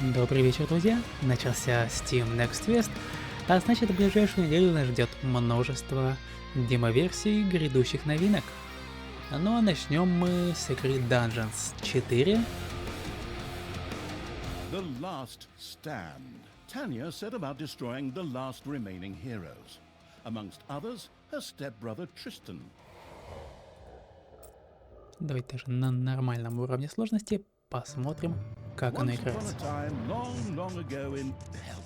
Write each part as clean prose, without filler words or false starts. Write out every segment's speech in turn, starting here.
Добрый вечер, друзья! Начался Steam Next Fest, а значит в ближайшую неделю нас ждет множество демо-версий грядущих новинок. Ну а начнем мы с игры Dungeons 4. The Last Stand. Tanya set about destroying the last remaining heroes. Amongst others, her stepbrother Tristan. Давайте даже на нормальном уровне сложности посмотрим, как оно Once upon a играется. time, long, long ago in,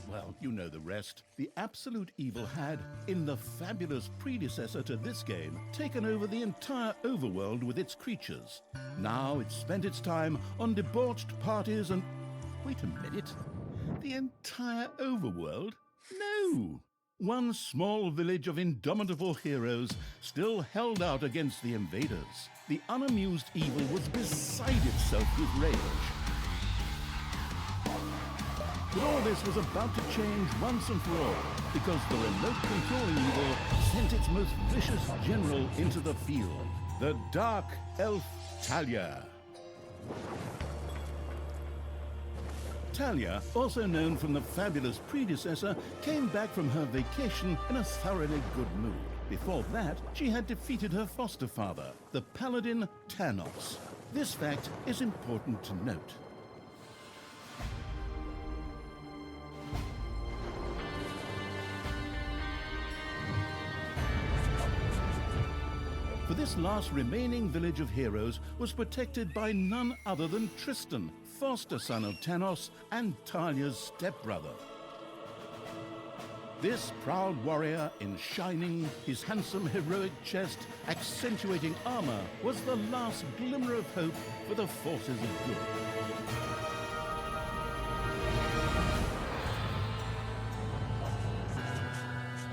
well, you know the rest, the absolute evil had, in the fabulous predecessor to this game, taken over the entire overworld with its creatures. Now it spent its time on debauched parties and... Wait a minute. The entire overworld? No! One small village of indomitable heroes still held out against the invaders. The unamused evil was beside itself with rage. But all this was about to change once and for all, because the remote controlling evil sent its most vicious general into the field, the Dark Elf Talia. Talia, also known from the fabulous predecessor, came back from her vacation in a thoroughly good mood. Before that, she had defeated her foster father, the paladin Tanos. This fact is important to note. For this last remaining village of heroes was protected by none other than Tristan, foster son of Tanos and Talia's stepbrother. This proud warrior in shining, his handsome heroic chest accentuating armor, was the last glimmer of hope for the forces of good.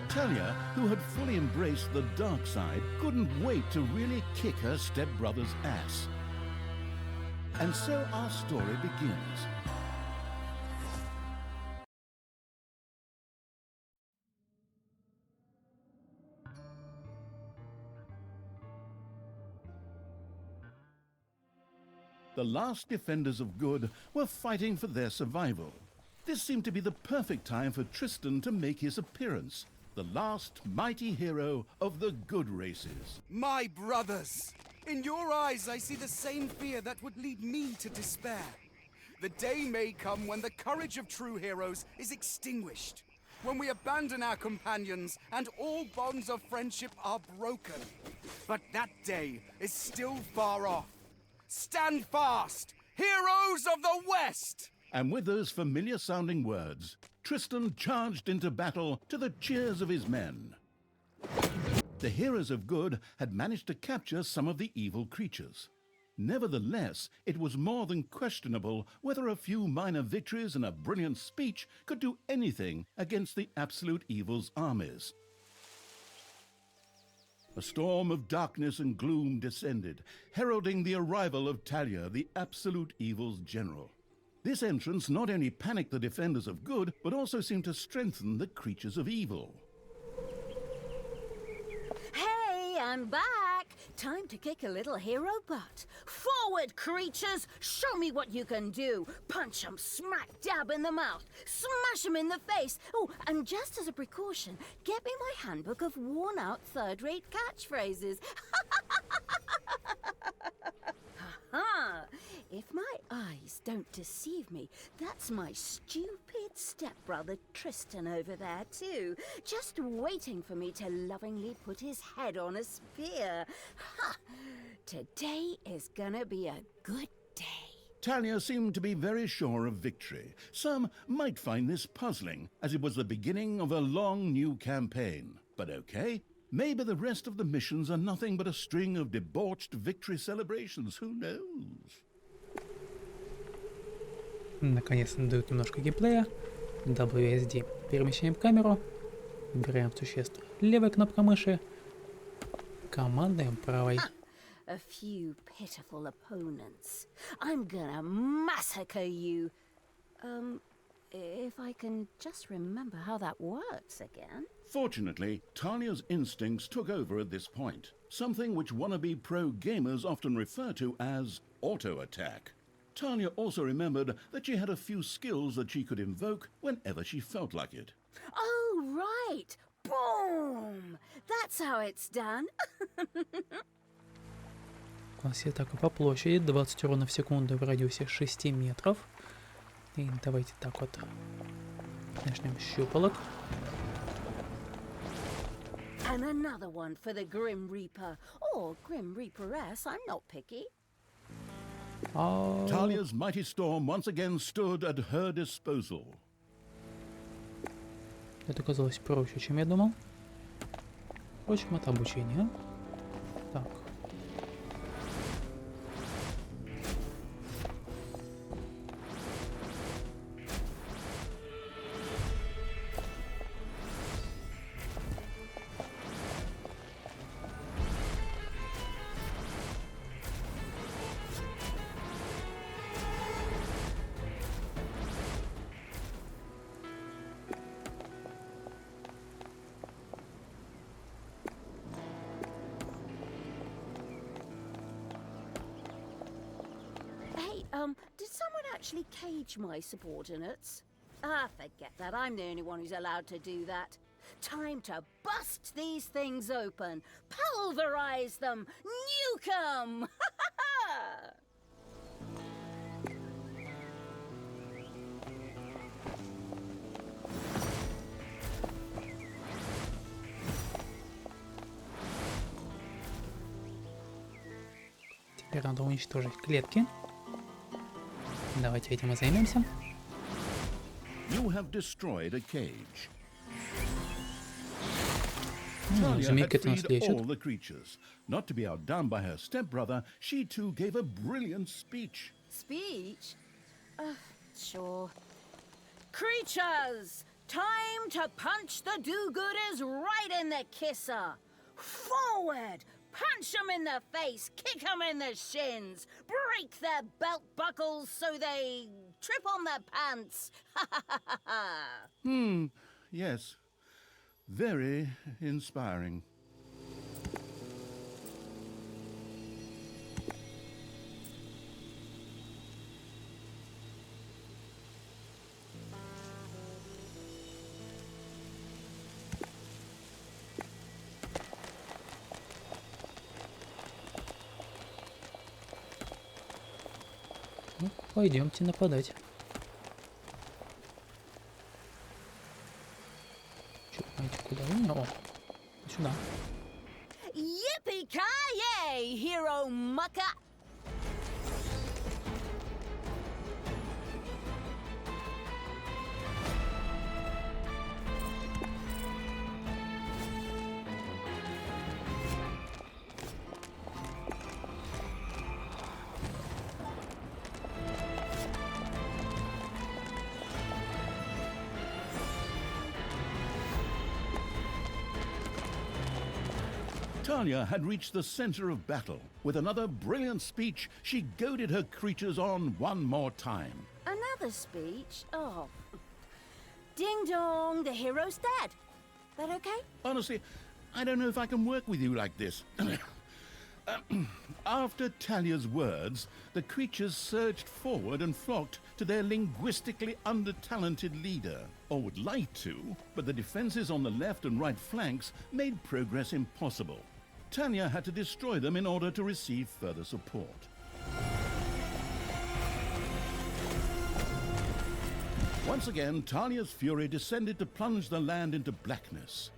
Talia, who had fully embraced the dark side, couldn't wait to really kick her stepbrother's ass. And so our story begins. The last defenders of good were fighting for their survival. This seemed to be the perfect time for Tristan to make his appearance, the last mighty hero of the good races. My brothers! In your eyes I see the same fear that would lead me to despair. The day may come when the courage of true heroes is extinguished, when we abandon our companions and all bonds of friendship are broken. But that day is still far off. Stand fast, heroes of the West! And with those familiar-sounding words, Tristan charged into battle to the cheers of his men. The heroes of good had managed to capture some of the evil creatures. Nevertheless, it was more than questionable whether a few minor victories and a brilliant speech could do anything against the absolute evil's armies. A storm of darkness and gloom descended, heralding the arrival of Talia, the absolute evil's general. This entrance not only panicked the defenders of good, but also seemed to strengthen the creatures of evil. Hey, I'm back! Time to kick a little hero butt. Forward, creatures! Show me what you can do! Punch 'em smack dab in the mouth! Smash 'em in the face! Oh, and just as a precaution, get me my handbook of worn-out third-rate catchphrases. Ha! If my eyes don't deceive me, that's my stupid stepbrother Tristan over there too, just waiting for me to lovingly put his head on a spear. Ha! Today is gonna be a good day. Talia seemed to be very sure of victory. Some might find this puzzling, as it was the beginning of a long new campaign. But okay, maybe the rest of the missions are nothing but a string of debauched victory celebrations, who knows? Наконец-то дают немножко геймплея. WSD. Перемещаем камеру. Выбираем существ левой кнопкой мыши. Командаем правой. A few pitiful opponents. I'm gonna massacre you. If I can just remember how that works again. Fortunately, Talia's instincts took over at this point, something which wannabe pro gamers often refer to as auto-attack. Talia also remembered that she had a few skills that she could invoke whenever she felt like it. Oh, right. Boom! That's how it's done. Классе так и по площади 20 урона в секунду в радиусе 6 метров. И давайте так вот начнем с щупалок. And another one for the Grim Reaper. Or Grim Reaperess, I'm not picky. Talia's mighty storm once again stood at her disposal. Это оказалось проще, чем я думал. Впрочем, это обучение. Так. Did someone actually cage my subordinates? Ah, forget that. I'm the only one who's allowed to do that. Time to bust these things open. Pulverize them. Nuke them. Теперь надо уничтожить клетки. Давайте этим и займемся. You have destroyed a cage. Змейка Talia это had нас freed лечит. all the creatures. Not to be outdone by her stepbrother, she too gave a brilliant speech. Speech? Sure. Creatures! Time to punch the do-gooders right in the kisser! Forward! Punch them in the face, kick them in the shins, break their belt buckles so they trip on their pants. Yes, very inspiring. Ну, пойдемте нападать. Чё, знаете, куда? О, сюда. Yippee-ki-yay, hero mucker! Talia had reached the center of battle. With another brilliant speech, she goaded her creatures on one more time. Another speech? Oh. Ding dong, the hero's dead. That okay? Honestly, I don't know if I can work with you like this. After Talia's words, the creatures surged forward and flocked to their linguistically under-talented leader. Or would like to, but the defenses on the left and right flanks made progress impossible. Talia had to destroy them in order to receive further support. Once again, Talia's fury descended to plunge the land into blackness.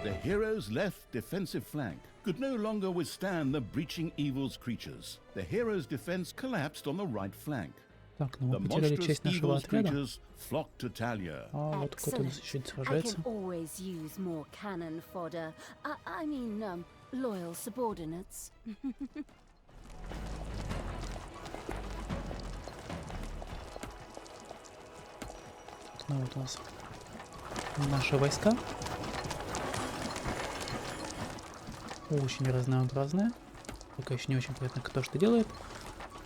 The hero's left defensive flank could no longer withstand the breaching evil's creatures. The hero's defense collapsed on the right flank. Так, ну The мы потеряли monstrous часть нашего evil's отряда. creatures flocked to Talia. А вот кто-то у нас еще I сражается. can always use more cannon fodder. I mean, loyal subordinates. Ну вот у нас наши войска. Очень разнообразные. Пока еще не очень понятно, кто что делает.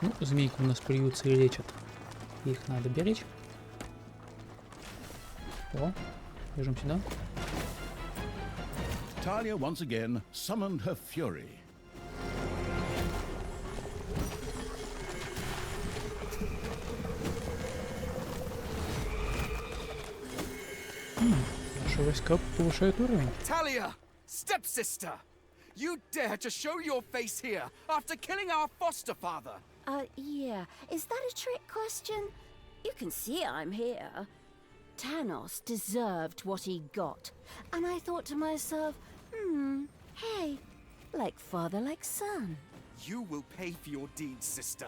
Ну, змейку у нас плюются и лечат. Их надо беречь. О, бежим сюда. Talia once again summoned her fury. Наши войска повышают уровень. Talia, stepsister! You dare to show your face here after killing our foster father! Yeah. Is that a trick question? You can see I'm here. Tanos deserved what he got. And I thought to myself, hey, like father, like son. You will pay for your deeds, sister.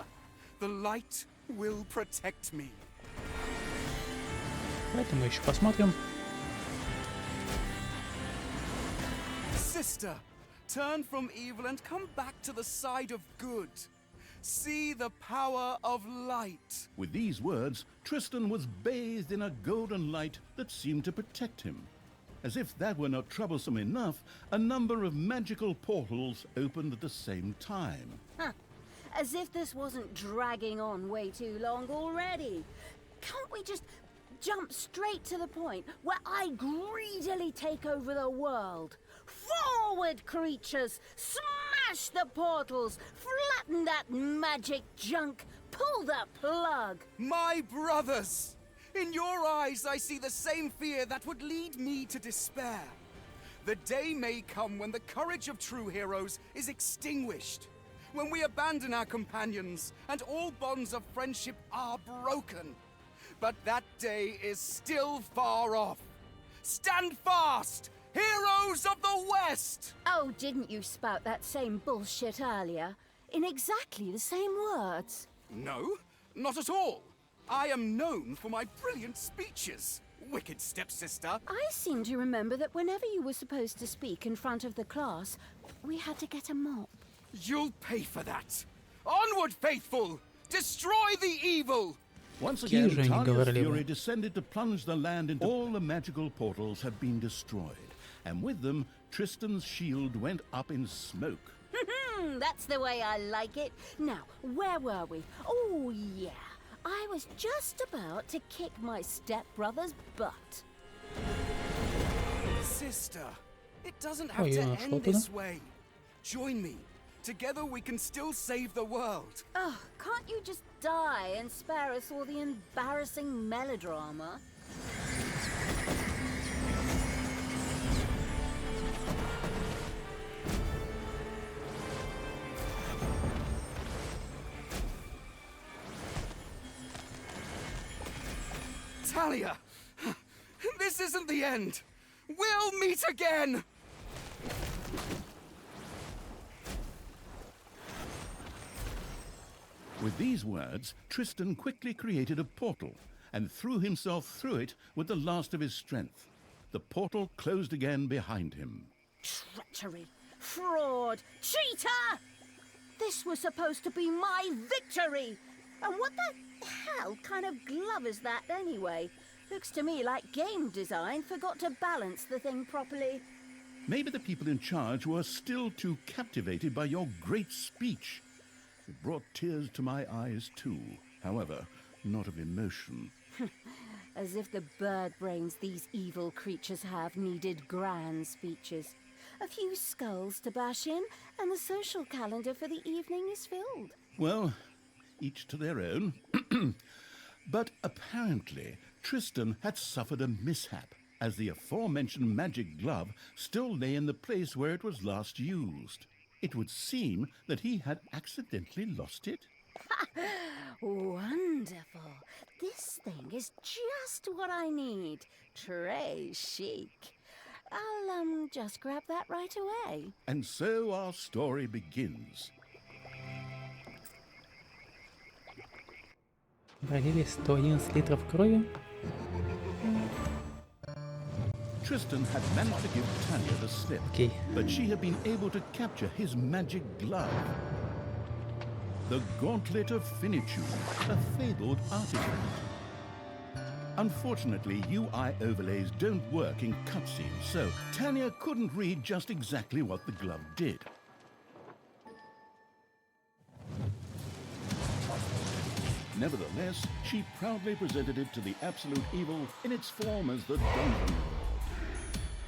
The light will protect me. Поэтому еще посмотрим. Sister, turn from evil and come back to the side of good. See the power of light. With these words, Tristan was bathed in a golden light that seemed to protect him. As if that were not troublesome enough, a number of magical portals opened at the same time. As if this wasn't dragging on way too long already. Can't we just jump straight to the point where I greedily take over the world? Forward, creatures! Smash the portals! Flatten that magic junk! Pull the plug! My brothers! In your eyes, I see the same fear that would lead me to despair. The day may come when the courage of true heroes is extinguished, when we abandon our companions and all bonds of friendship are broken. But that day is still far off. Stand fast, heroes of the West! Oh, didn't you spout that same bullshit earlier? In exactly the same words. No, not at all. I am known for my brilliant speeches, wicked stepsister. I seem to remember that whenever you were supposed to speak in front of the class, we had to get a mop. You'll pay for that. Onward, faithful! Destroy the evil! Once again, же они Talia's говорливые. fury descended to plunge the land into all the magical portals had been destroyed, and with them, Tristan's shield went up in smoke. That's the way I like it. Now, where were we? Oh, yeah. I was just about to kick my stepbrother's butt. Sister, it doesn't have Oh, to yeah, end что this туда? way. Join me. Together we can still save the world. Oh, can't you just die and spare us all the embarrassing melodrama? Talia, this isn't the end. We'll meet again. With these words, Tristan quickly created a portal and threw himself through it with the last of his strength. The portal closed again behind him. Treachery! Fraud! Cheater! This was supposed to be my victory! And what the hell kind of glove is that anyway? Looks to me like game design forgot to balance the thing properly. Maybe the people in charge were still too captivated by your great speech. It brought tears to my eyes too, however, not of emotion. As if the bird brains these evil creatures have needed grand speeches. A few skulls to bash in, and the social calendar for the evening is filled. Well, each to their own. But apparently, Tristan had suffered a mishap, as the aforementioned magic glove still lay in the place where it was last used. It would seem that he had accidentally lost it. Wonderful. This thing is just what I need. Très chic. I'll, just grab that right away. And so our story begins. Пролили 111 литров крови. Tristan had managed to give Talia the slip, Окей. but she had been able to capture his magic glove. The Gauntlet of Finitude, a fabled artifact. Unfortunately, UI overlays don't work in cutscenes, so Tanya couldn't read just exactly what the glove did. Nevertheless, she proudly presented it to the absolute evil in its form as the Dungeon Lord.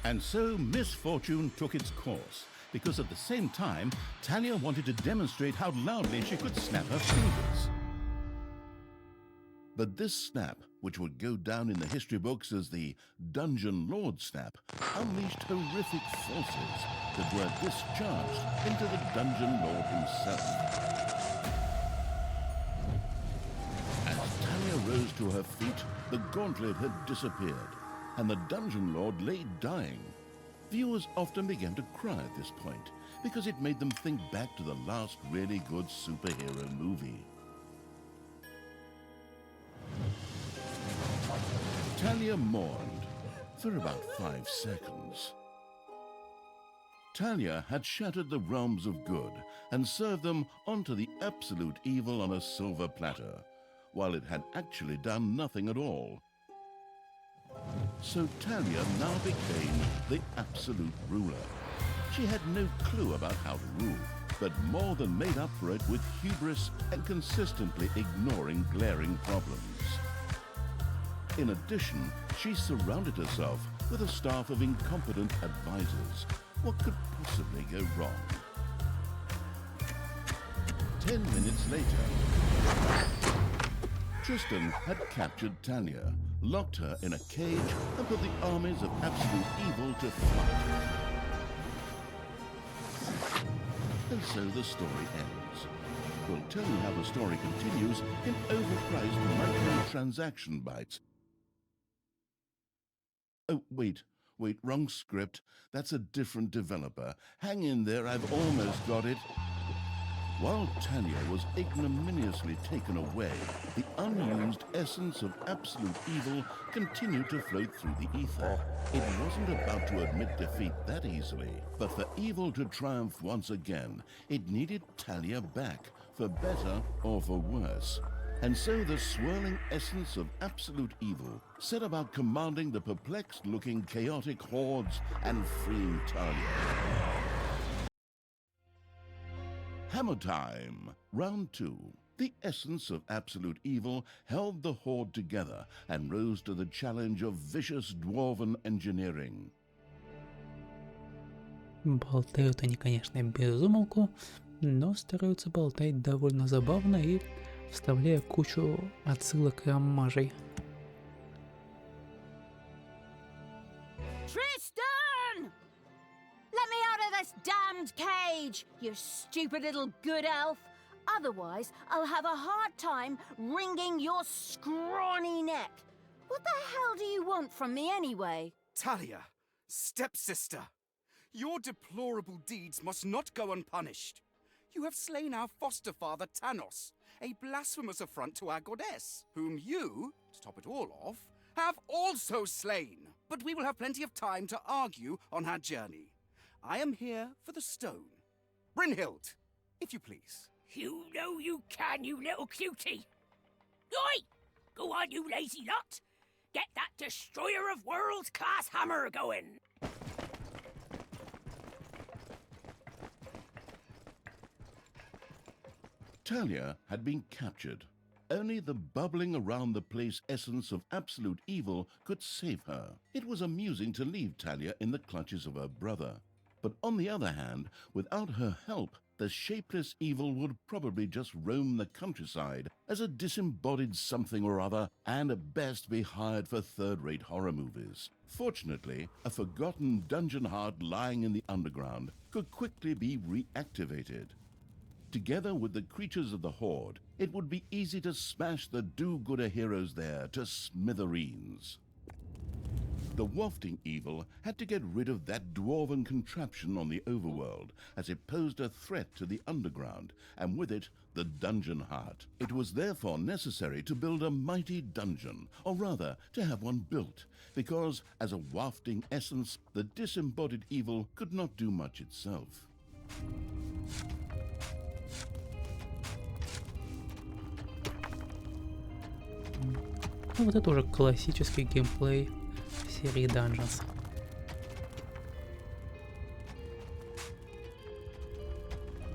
And so misfortune took its course, because at the same time, Talia wanted to demonstrate how loudly she could snap her fingers. But this snap, which would go down in the history books as the Dungeon Lord snap, unleashed horrific forces that were discharged into the Dungeon Lord himself. As Talia rose to her feet, the gauntlet had disappeared, and the Dungeon Lord lay dying. Viewers often began to cry at this point, because it made them think back to the last really good superhero movie. Talia mourned for about 5 seconds. Talia had shattered the realms of good and served them onto the absolute evil on a silver platter, while it had actually done nothing at all. So Talia now became the absolute ruler. She had no clue about how to rule, but more than made up for it with hubris and consistently ignoring glaring problems. In addition, she surrounded herself with a staff of incompetent advisors. What could possibly go wrong? 10 minutes later, Tristan had captured Talia, locked her in a cage, and put the armies of absolute evil to flight. And so the story ends. We'll tell you how the story continues in overpriced microtransaction bites. Oh, wait, wrong script. That's a different developer. Hang in there, I've almost got it. While Talia was ignominiously taken away, the unused essence of absolute evil continued to float through the ether. It wasn't about to admit defeat that easily, but for evil to triumph once again, it needed Talia back, for better or for worse. And so the swirling essence of absolute evil set about commanding the perplexed-looking chaotic hordes and freeing Talia. Hammer time! Round 2. The essence of absolute evil held the horde together and rose to the challenge of vicious dwarven engineering. Болтают они, конечно, без умолку, но стараются болтать довольно забавно и вставляя кучу отсылок и оммажей. Tristan! Let me out of this damned cage, you stupid little good elf. Otherwise, I'll have a hard time wringing your scrawny neck. What the hell do you want from me anyway? Talia, stepsister, your deplorable deeds must not go unpunished. You have slain our foster father Tanos, a blasphemous affront to our goddess, whom you, to top it all off, have also slain. But we will have plenty of time to argue on our journey. I am here for the stone. Brynhild, if you please. You know you can, you little cutie. Oi! Go on, you lazy lot. Get that destroyer of worlds class hammer going. Talia had been captured. Only the bubbling around the place essence of absolute evil could save her. It was amusing to leave Talia in the clutches of her brother. But on the other hand, without her help, the shapeless evil would probably just roam the countryside as a disembodied something or other, and at best be hired for third-rate horror movies. Fortunately, a forgotten dungeon heart lying in the underground could quickly be reactivated. Together with the creatures of the Horde, it would be easy to smash the do-gooder heroes there to smithereens. The wafting evil had to get rid of that dwarven contraption on the overworld, as it posed a threat to the underground, and with it, the dungeon heart. It was therefore necessary to build a mighty dungeon, or rather, to have one built, because, as a wafting essence, the disembodied evil could not do much itself. Ну вот это уже классический геймплей серии Dungeons.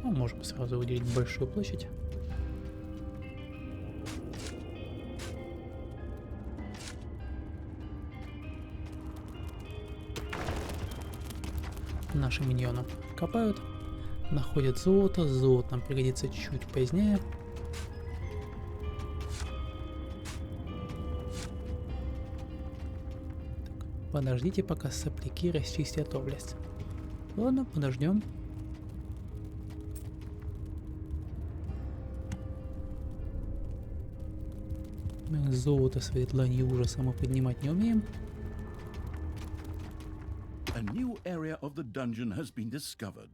Ну, можем сразу выделить большую площадь. Наши миньоны копают, находят золото. Золото нам пригодится чуть позднее. Подождите, пока сопляки расчистят область. Ладно, подождем. Золото своей длани ужаса мы поднимать не умеем. A new area of the dungeon has been discovered.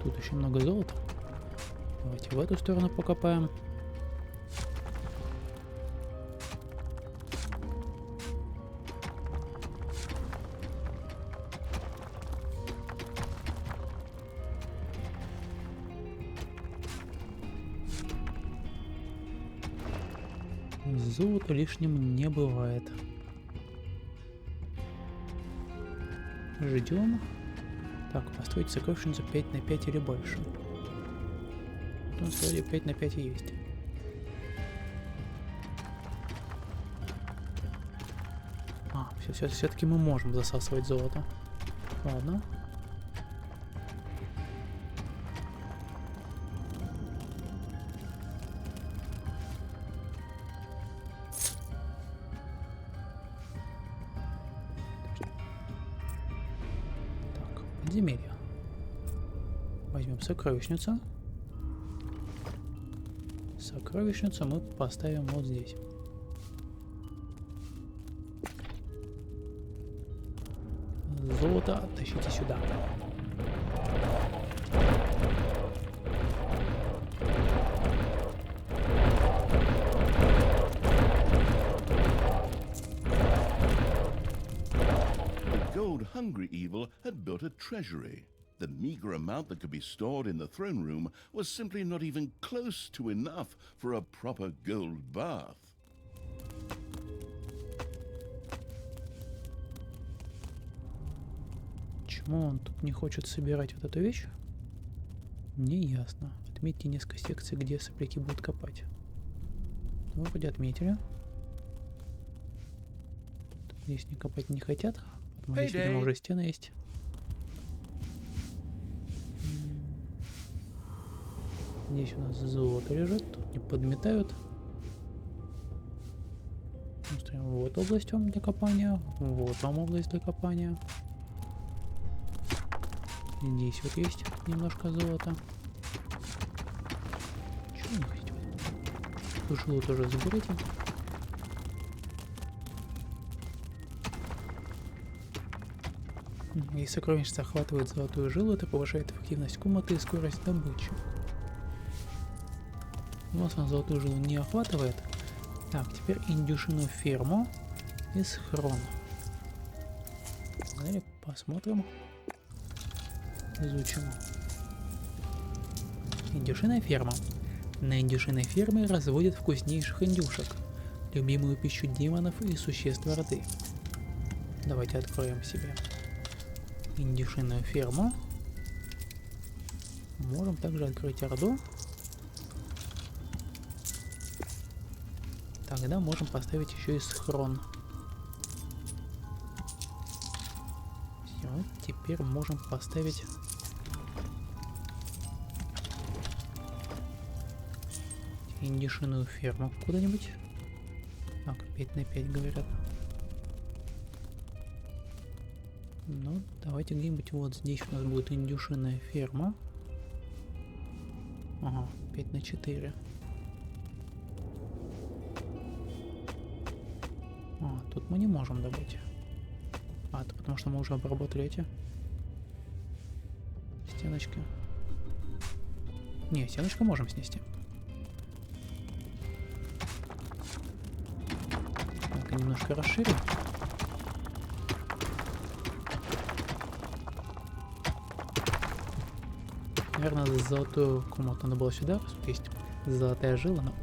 Тут еще много золота. Давайте в эту сторону покопаем. Золото лишним не бывает. Ждем. Так, построить сокровищницу 5 на 5 или больше. Вот он вроде 5 на 5 и есть. Все-таки мы можем засасывать золото. Ладно. Подземелье. Возьмем сокровищницу. Сокровищницу мы поставим вот здесь. Золото тащите сюда. Hungry evil had built a treasury. The meager amount that could be stored in the throne room was simply not even close to enough for a proper gold bath. Почему он тут не хочет собирать вот эту вещь? Не ясно. Отметьте несколько секций, где сопляки будут копать. Ну, вроде отметили. Здесь не копать не хотят. Здесь, видимо, уже стены есть. Здесь у нас золото лежит, тут не подметают. Вот область вам для копания, вот вам область для копания. Здесь вот есть немножко золота. Чего не хотите? Жилу тоже заберите. Если сокровищница охватывает золотую жилу, это повышает эффективность комнаты и скорость добычи. У нас он золотую жилу не охватывает. Так, теперь индюшину ферму и схрон. Далее посмотрим. Изучим. Индюшиная ферма. На индюшиной ферме разводят вкуснейших индюшек, любимую пищу демонов и существ Орды. Давайте откроем себе индюшиную ферму. Можем также открыть Орду. Тогда можем поставить еще и схрон. Все, теперь можем поставить индюшиную ферму куда-нибудь. Так, 5 на 5 говорят. Ну, давайте где-нибудь вот здесь у нас будет индюшиная ферма. Ага, 5 на 4. Тут мы не можем добыть. Это потому что мы уже обработали эти стеночки. Не, стеночку можем снести. Так, немножко расширим. Наверное, золотую комнату надо было сюда. Есть золотая жила, но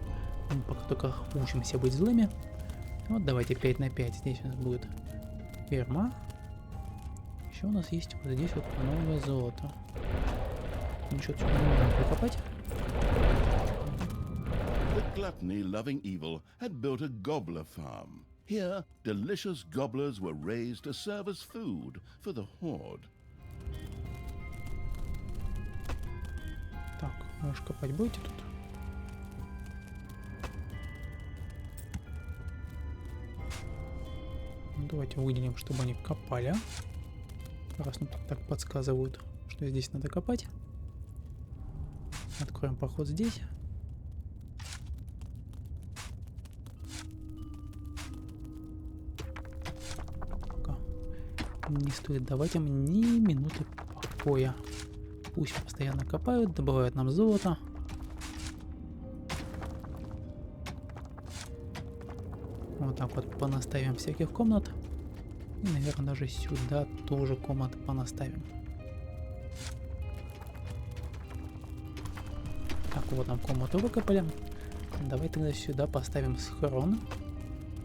мы пока только учимся быть злыми. Вот давайте 5 на 5. Здесь у нас будет ферма. Еще у нас есть вот здесь вот новое золото. Ничего сюда не можем прикопать. The gluttony-loving evil had built a gobbler farm. Here, delicious gobblers were raised to serve as food for the horde. Так, может копать будете тут? Ну, давайте выделим, чтобы они копали. Раз нам так подсказывают, что здесь надо копать. Откроем проход здесь. Пока не стоит давать им ни минуты покоя. Пусть постоянно копают, добывают нам золото. Вот так вот понаставим всяких комнат. И, наверное, даже сюда тоже комнаты понаставим. Так, вот нам комнату выкопали. Давай тогда сюда поставим схрон.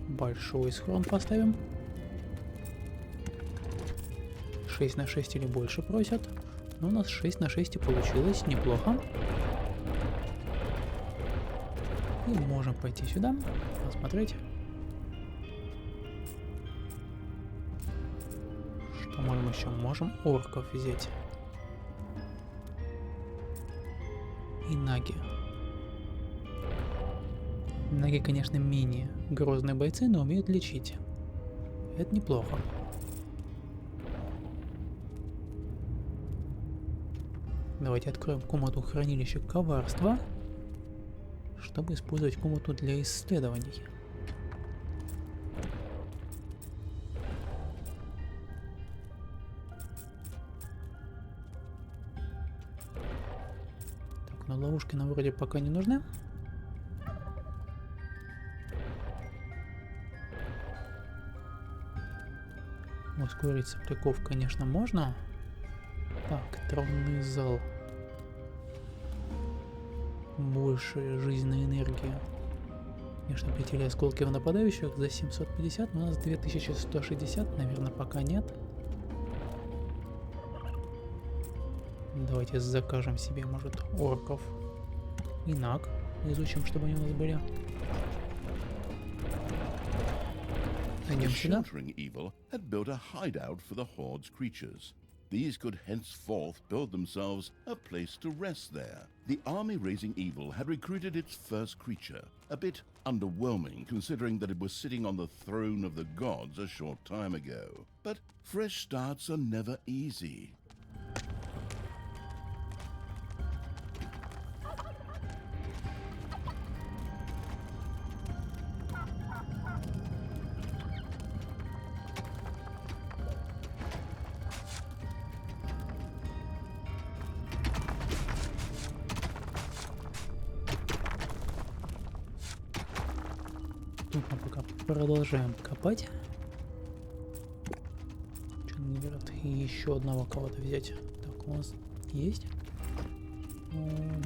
Большой схрон поставим. 6 на 6 или больше просят. Но у нас 6 на 6 и получилось. Неплохо. И можем пойти сюда, посмотреть. Что можем еще? Можем орков взять. И наги. Наги, конечно, менее грозные бойцы, но умеют лечить. Это неплохо. Давайте откроем комнату хранилища коварства, чтобы использовать комнату для исследований. Так, но ловушки нам вроде пока не нужны. Ускорить сопляков, конечно, можно. Так, тронный зал. Больше жизненной энергии. Конечно, полетели осколки в нападающих за 750, но у нас 2160, наверное, пока нет. Давайте закажем себе, может, орков и наг. Изучим, чтобы они у нас были. The Пойдем сюда. sheltering evil had built a hideout for the horde's creatures. These could henceforth build themselves a place to rest there. The army-raising evil had recruited its first creature, a bit underwhelming considering that it was sitting on the throne of the gods a short time ago. But fresh starts are never easy. Тут мы пока продолжаем копать. Что мне говорят? И еще одного кого-то взять. Так, у нас есть?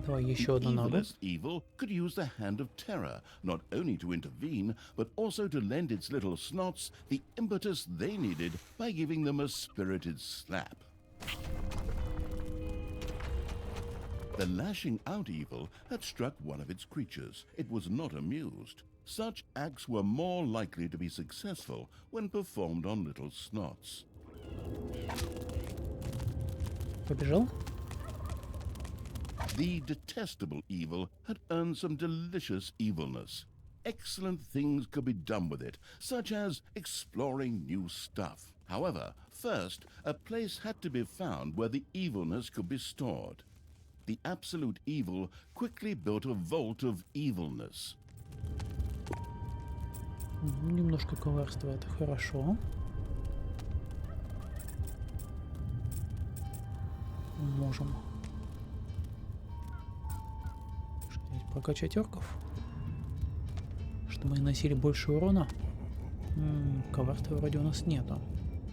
Давай еще одну The ногу. evilest evil could use the hand of terror, not only to intervene, but also to lend its little snots the impetus they needed by giving them a spirited slap. The lashing out evil had struck one of its creatures. It was not amused. Such acts were more likely to be successful when performed on little snots. Побежал? The detestable evil had earned some delicious evilness. Excellent things could be done with it, such as exploring new stuff. However, first, a place had to be found where the evilness could be stored. The absolute evil quickly built a vault of evilness. Немножко коварства, это хорошо. Можем прокачать орков, чтобы они носили больше урона. Коварства вроде у нас нету.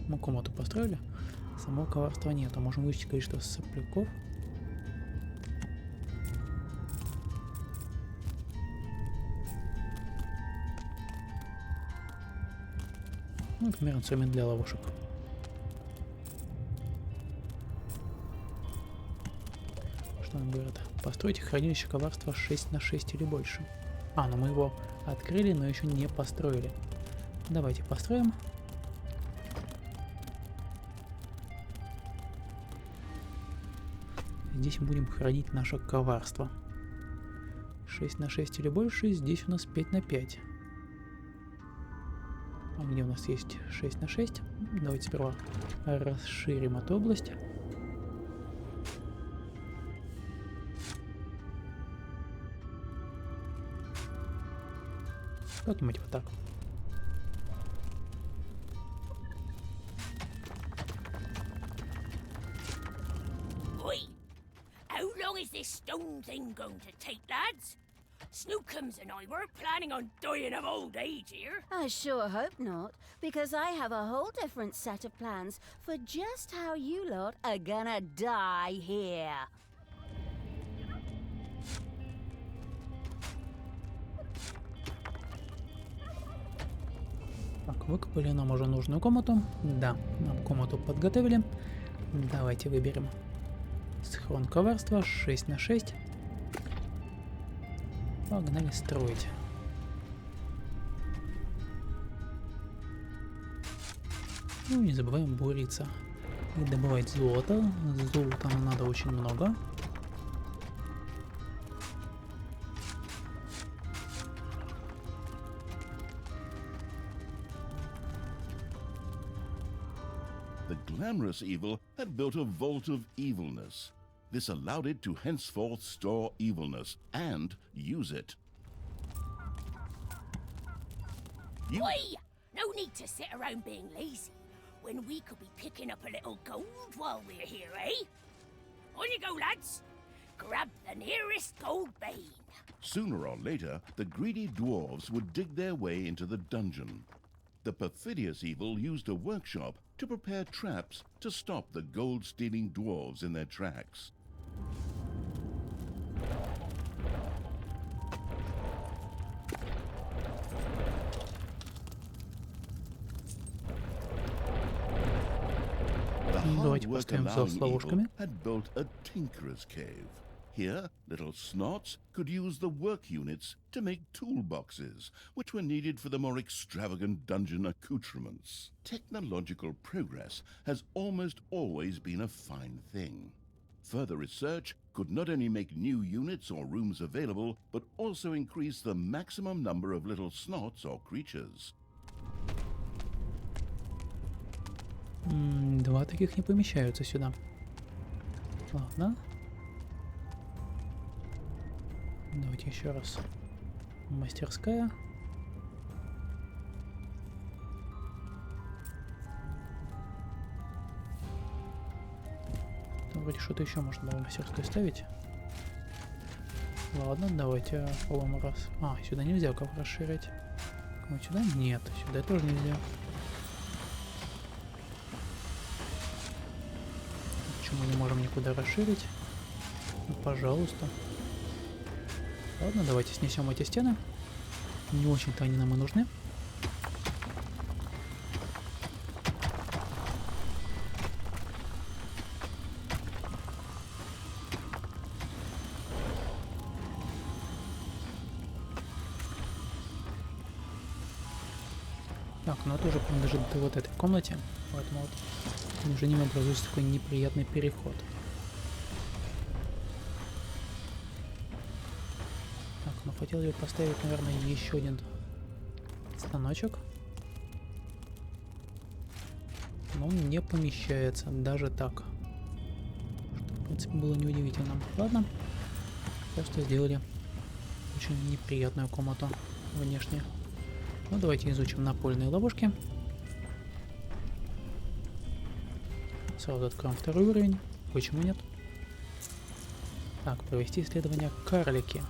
Мы комнату построили, самого коварства нету. Можем вычесть количество сопляков. Ну, например, инструмент для ловушек. Что он говорит? Постройте хранилище коварства 6 на 6 или больше. А, ну мы его открыли, но еще не построили. Давайте построим. Здесь мы будем хранить наше коварство. 6 на 6 или больше, здесь у нас 5 на 5. А где у нас есть 6 на 6? Давайте сперва расширим эту область. Как-нибудь вот так. Oi! How long is this stone thing going to take, lads? Snookums and I weren't planning on dying of old age here. I sure hope not, because I have a whole different set of plans for just how you lot are gonna die here. Так, выкопали нам уже нужную комнату. Да, нам комнату подготовили. Давайте выберем схрон коварства 6 на 6. Погнали строить. Ну, не забываем буриться и добывать золото. Золота нам надо очень много. The glamorous evil had built a vault of evilness. This allowed it to henceforth store evilness and use it. Oi! No need to sit around being lazy when we could be picking up a little gold while we're here, eh? On you go, lads. Grab the nearest gold vein. Sooner or later, the greedy dwarves would dig their way into the dungeon. The perfidious evil used a workshop to prepare traps to stop the gold-stealing dwarves in their tracks. The Давайте hard work поставим allowing зал с ловушками. evil had built a tinkerer's cave. Here, little snots could use the work units to make toolboxes, which were needed for the more extravagant dungeon accoutrements. Technological progress has almost always been a fine thing. Further research could not only make new units or rooms available, but also increase the maximum number of little snots or creatures. Два таких не помещаются сюда. Ладно. Давайте еще раз. Мастерская. Там вроде что-то еще можно было в мастерской ставить. Ладно, давайте по-моему раз. А, сюда нельзя как расширить. Вот сюда? Нет, сюда тоже нельзя. Почему не можем никуда расширить? Ну, пожалуйста. Ладно, давайте снесем эти стены. Не очень-то они нам и нужны. Так, ну это уже принадлежит вот этой комнате. Поэтому вот между ними образуется такой неприятный переход. Так, ну хотел я поставить, наверное, еще один станочек. Но он не помещается, даже так. Что, в принципе, было неудивительно. Ладно, просто сделали очень неприятную комнату внешне. Ну, давайте изучим напольные ловушки. Сразу откроем второй уровень. Почему нет? Так, провести исследование карлики.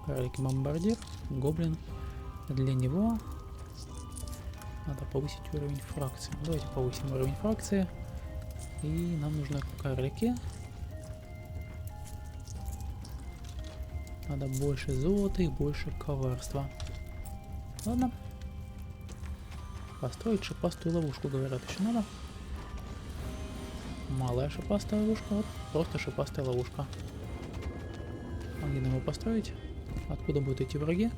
Карлики-бомбардир, гоблин. Для него надо повысить уровень фракции. Давайте повысим уровень фракции. И нам нужны карлики. Надо больше золота и больше коварства. Ладно. Построить шипастую ловушку, говорят, еще надо. Малая шипастая ловушка, вот просто шипастая ловушка. А где нам его построить? Откуда будут идти враги?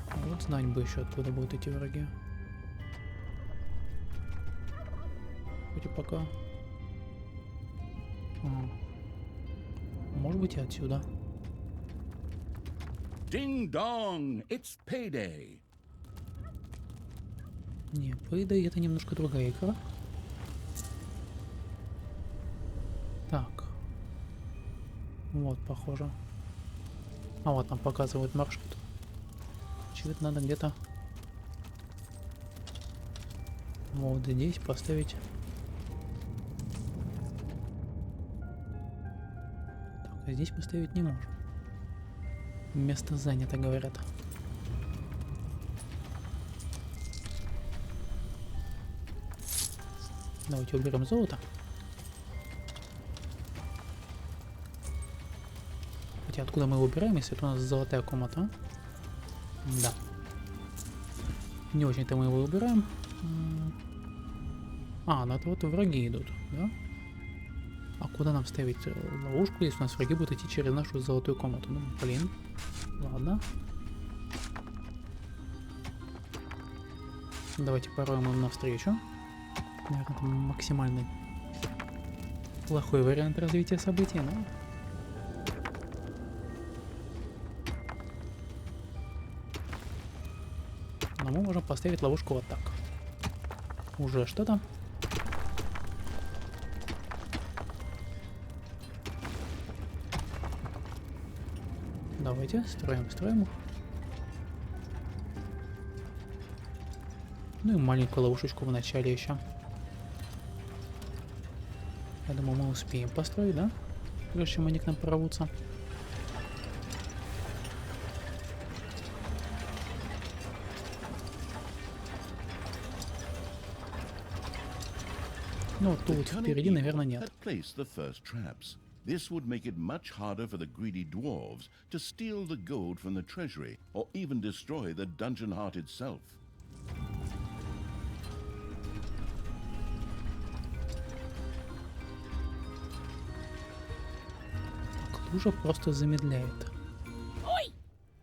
А вот знать бы еще, откуда будут идти враги. Хоть и пока. Может быть и отсюда. Ding dong, it's payday. Не, Payday это немножко другая игра. Так. Вот, похоже. А вот нам показывают маршрут. Очевидно, надо где-то вот здесь поставить. Так, а здесь мы ставить не можем. Место занято, говорят. Давайте уберем золото. Хотя откуда мы его убираем, если это у нас золотая комната? Да. Не очень-то мы его убираем. А, ну это вот враги идут, да? А куда нам ставить ловушку, если у нас враги будут идти через нашу золотую комнату? Ну, блин. Ладно. Давайте пороем им навстречу. Наверное, это максимально плохой вариант развития событий, но... Но мы можем поставить ловушку вот так. Уже что-то. Давайте, строим. Ну и маленькую ловушечку в начале еще. Я думаю, мы успеем построить, да? Прежде чем они к нам прорвутся. Ну, вот тут впереди, наверное, нет. This would make it much harder for the greedy dwarves to steal the gold from the treasury, or even destroy the dungeon heart itself. Лужа просто замедляет. Oi!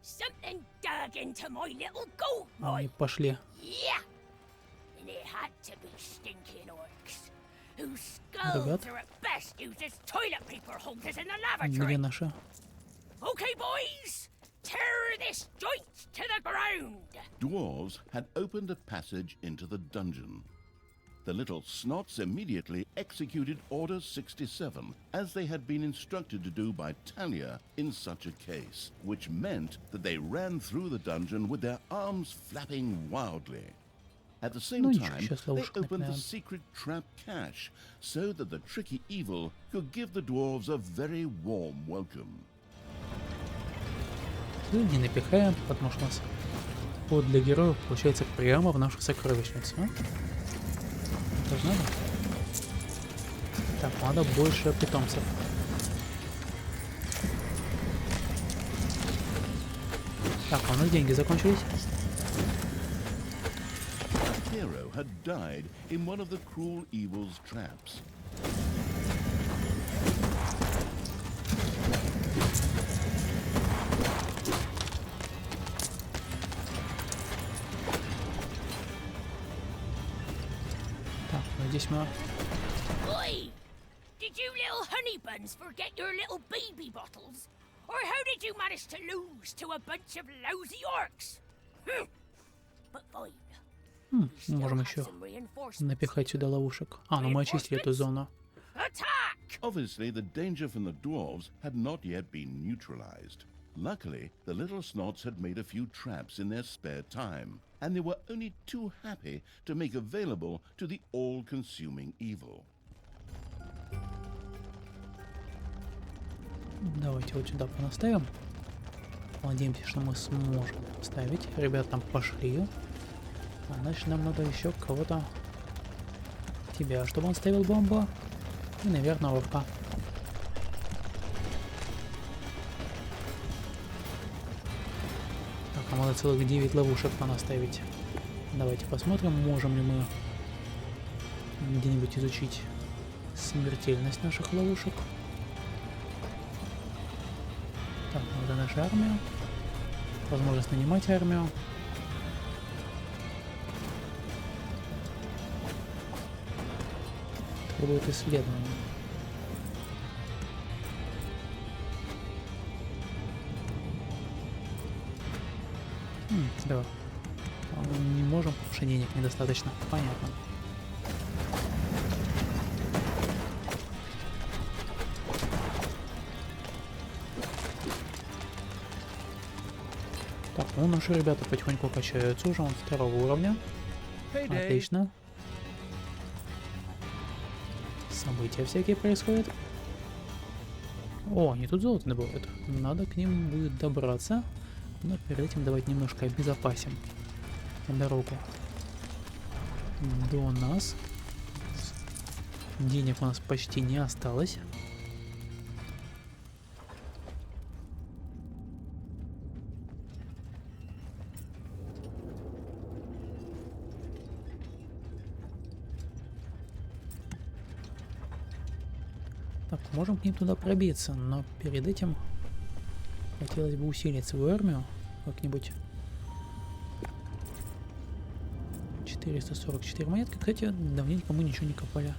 Something dug into my little gold mine. Они пошли. Yeah! And it had to be stinking orcs, whose Ребят. skulls are at best used as toilet paper holders in the Где lavatory. наши? Okay, boys, tear this joint to the ground. Dwarves had opened a passage into the dungeon. The little snots immediately executed Order 67, as they had been instructed to do by Talia in such a case, which meant that they ran through the dungeon with their arms flapping wildly. At the same time, they opened the secret trap cache, so that the tricky evil could give the dwarves a very warm welcome. Не напихаем, потому что у нас ход для героев получается прямо в нашу сокровищницу. Это же надо. Так, надо больше питомцев. Так, у нас деньги закончились. Hero had died in one of the cruel evil's traps. Так, здесь мы... Oi! Did you little honey buns forget your little baby bottles? Or how did you manage to lose to a bunch of lousy orcs? But fine. Можем еще напихать сюда ловушек. А, ну мы очистили эту зону. Attack! Obviously, the danger from the dwarves had not yet been neutralized. Luckily, the little snots had made a few traps in their spare time, and they were only too happy to make available to the all-consuming evil. Давайте вот сюда понаставим. Надеемся, что мы сможем ставить. Ребята там пошли. А значит, нам надо еще кого-то... Тебя, чтобы он ставил бомбу. И, наверное, орка. Так, а там надо целых 9 ловушек понаставить. Давайте посмотрим, можем ли мы где-нибудь изучить смертельность наших ловушек. Так, вот это наша армия. Возможность нанимать армию. Требует исследования. Да. Не можем, потому что денег недостаточно. Понятно. Так, ну наши ребята потихоньку качаются уже, он 2-го уровня. Отлично. События всякие происходят. О, они тут золото добывают. Надо к ним будет добраться. Но перед этим давайте немножко обезопасим дорогу до нас. Денег у нас почти не осталось. Так, можем к ним туда пробиться, но перед этим хотелось бы усилить свою армию как-нибудь. 444 монетки. Кстати, давненько мы ничего не копали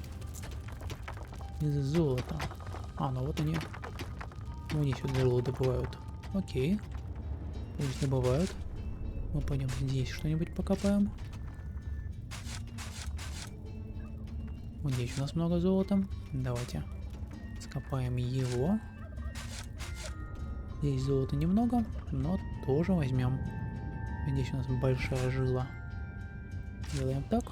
из золота. А, ну вот они. Ну, они сюда золото добывают. Окей. Пусть добывают. Мы пойдем здесь что-нибудь покопаем. Вот здесь у нас много золота. Давайте скопаем его. Здесь золота немного, но тоже возьмем. Здесь у нас большая жила. Делаем так.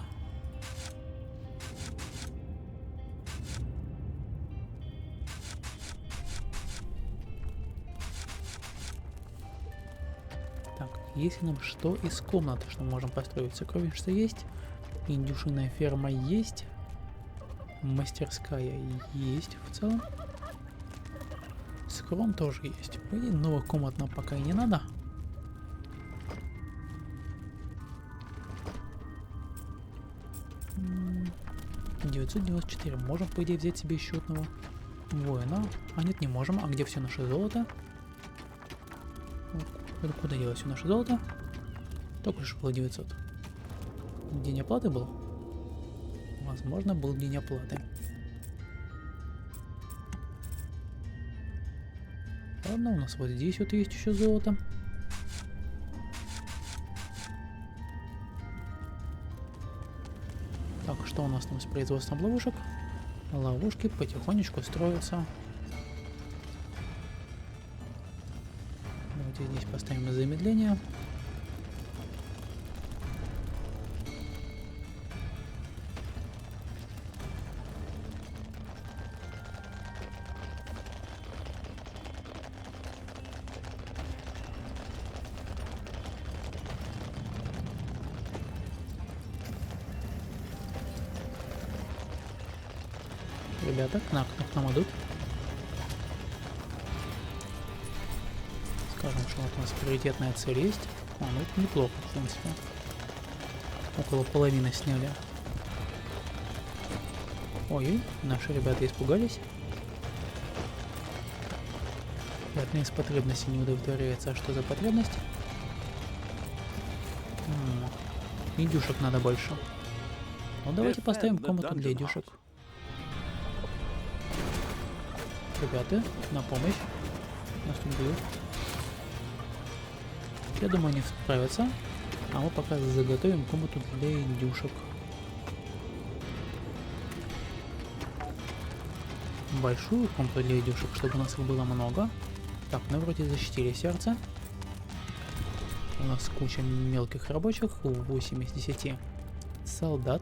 Так, если нам что из комнаты, что мы можем построить? Сокровищница есть. Индюшиная ферма есть. Мастерская есть в целом. Скром тоже есть. По идее, новых комнат нам пока и не надо. М 994. Можем, по идее, взять себе еще одного воина. А нет, не можем. А где все наше золото? Это куда делось все наше золото? Только что было 900. День оплаты был? Возможно, был день оплаты. Ладно, у нас вот здесь вот есть еще золото. Так, что у нас там с производством ловушек? Ловушки потихонечку строятся. Давайте здесь поставим замедление. Ребята, к нам идут. Скажем, что вот у нас приоритетная цель есть. А, ну это неплохо, в принципе. Около половины сняли. Ой, наши ребята испугались. Одна из потребностей не удовлетворяется. А что за потребность? Индюшек надо больше. Ну давайте поставим комнату для индюшек. Ребята, на помощь. Нас тут бьют. Я думаю, они справятся. А мы пока заготовим комнату для индюшек. Большую комнату для индюшек, чтобы у нас их было много. Так, ну вроде защитили сердце. У нас куча мелких рабочих. 8 из 10 солдат.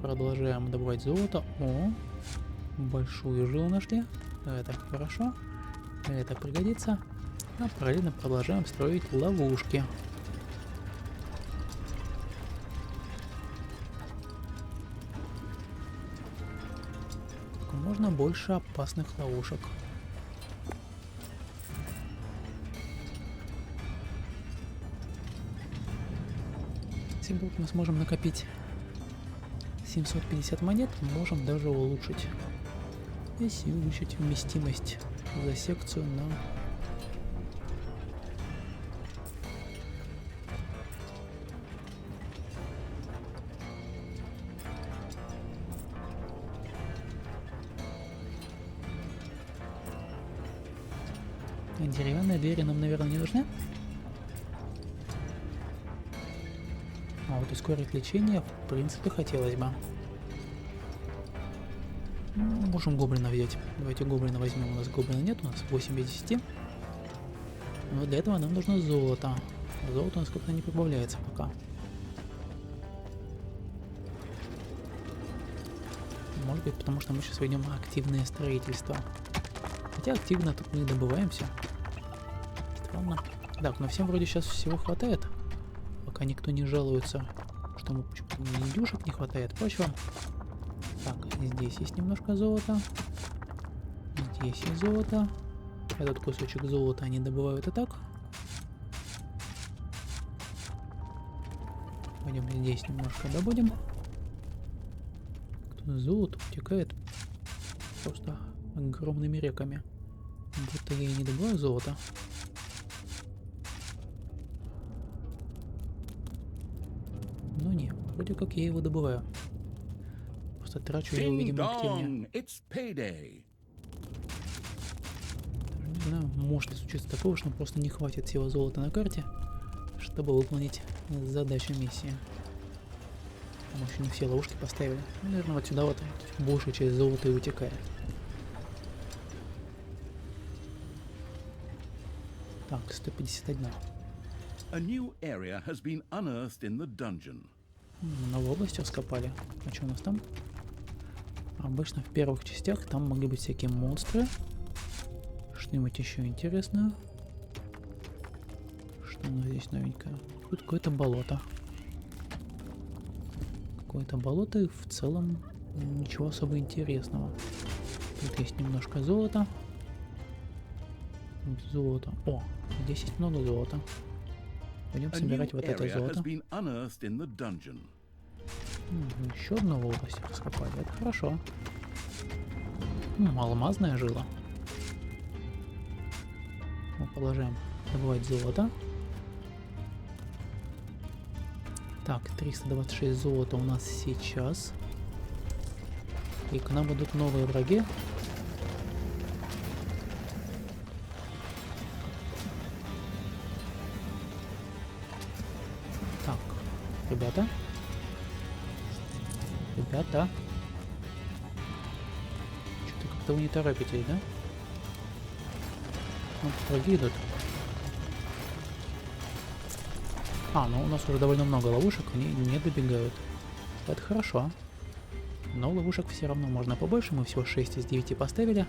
Продолжаем добывать золото. О! Большую жилу нашли. Это хорошо. Это пригодится. А параллельно продолжаем строить ловушки. Как можно больше опасных ловушек. вдруг мы сможем накопить 750 монет, можем даже улучшить. Если увеличить вместимость за секцию на... Деревянные двери нам, наверное, не нужны. А вот ускорить лечение, в принципе, хотелось бы. Можем гоблина взять. Давайте гоблина возьмем. У нас гоблина нет, у нас 8 из 10. Но для этого нам нужно золото. Золото у нас как-то не прибавляется пока. Может быть, потому что мы сейчас ведем активное строительство. Хотя активно тут мы добываемся. Странно. Так, но всем вроде сейчас всего хватает. Пока никто не жалуется, что ему почему-то индюшек не хватает. Почва. Так, здесь есть немножко золота. Здесь есть золото. Этот кусочек золота они добывают и так. Пойдем здесь немножко добудем. Тут золото утекает просто огромными реками. Будто я и не добываю золото. Ну не, вроде как я его добываю. Просто трачу его, видимо, активнее. Даже не знаю, может ли случиться такого, что просто не хватит всего золота на карте, чтобы выполнить задачу миссии. Мы еще не все ловушки поставили. Наверное, вот сюда вот большая часть золота и утекает. Так, 151. A new area has been unearthed in the dungeon. Новую область раскопали. А что у нас там? Обычно в первых частях там могли быть всякие монстры. Что-нибудь еще интересное. Что у нас здесь новенькое? Тут какое-то болото. Какое-то болото, и в целом ничего особо интересного. Тут есть немножко золота. Золото. О, здесь есть много золота. Пойдем собирать вот это золото. Еще одну область раскопали. Это хорошо. Алмазная жила. Мы продолжаем добывать золото. Так, 326 золота у нас сейчас. И к нам идут новые враги. Так, ребята. Ребята. Что-то как-то вы не торопитесь, да? Вот враги идут. Ну у нас уже довольно много ловушек, они не добегают. Это хорошо. Но ловушек все равно можно побольше, мы всего 6 из 9 поставили.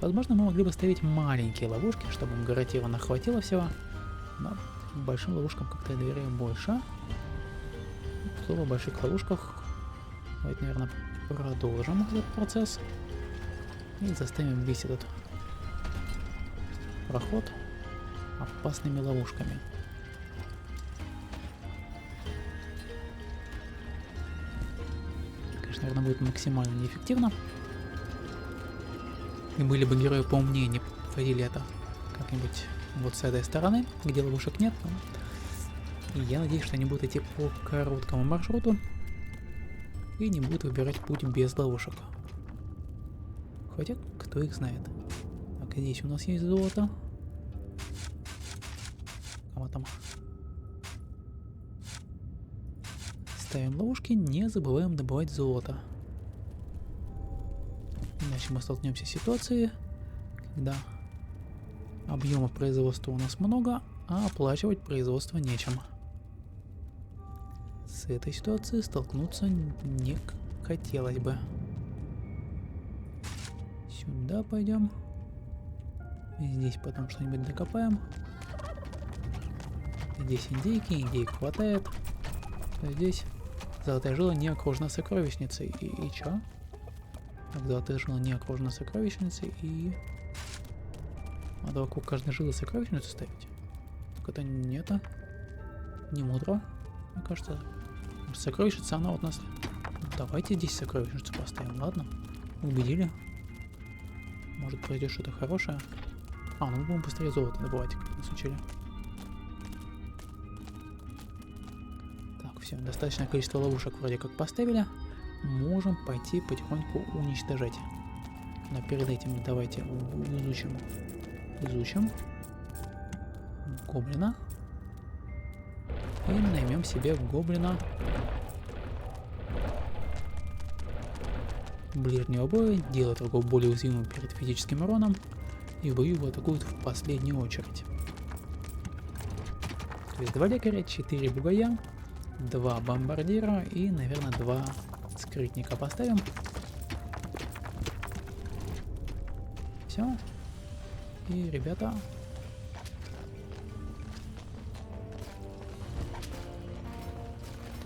Возможно, мы могли бы ставить маленькие ловушки, чтобы им гарантированно хватило всего. Но большим ловушкам как-то я доверяю больше. Слово о больших ловушках. Давайте, наверное, продолжим этот процесс. И заставим весь этот проход опасными ловушками. Конечно, наверное, будет максимально неэффективно. И были бы герои поумнее, не проводили это как-нибудь вот с этой стороны, где ловушек нет. И я надеюсь, что они будут идти по короткому маршруту и не будут выбирать путь без ловушек. Хотя, кто их знает. Так, здесь у нас есть золото. Вот там. Ставим ловушки, не забываем добывать золото. Иначе мы столкнемся с ситуацией, когда объемов производства у нас много, а оплачивать производство нечем. С этой ситуацией столкнуться не хотелось бы. Сюда пойдем. Здесь потом что-нибудь докопаем. Здесь индейки, индейк хватает. Здесь золотая жила не окружена сокровищницей. И чё? Так, золотая жила не окружена сокровищницей и... Надо вокруг каждой жилы сокровищницу ставить? Так это не это. Не мудро. Мне кажется, сокровищница, она вот нас... Давайте здесь сокровищницу поставим, ладно? Убедили. Может, произойдет что-то хорошее. А, ну мы будем быстрее золото добывать, как нас учили. Так, все, достаточное количество ловушек вроде как поставили. Можем пойти потихоньку уничтожать. Но перед этим давайте изучим гоблина. И наймем себе гоблина ближнего боя, делает врагов более уязвимым перед физическим уроном, и в бою его атакуют в последнюю очередь. То есть 2 лекаря, 4 бугая, 2 бомбардира и, наверное, 2 скрытника поставим. Все. И, ребята...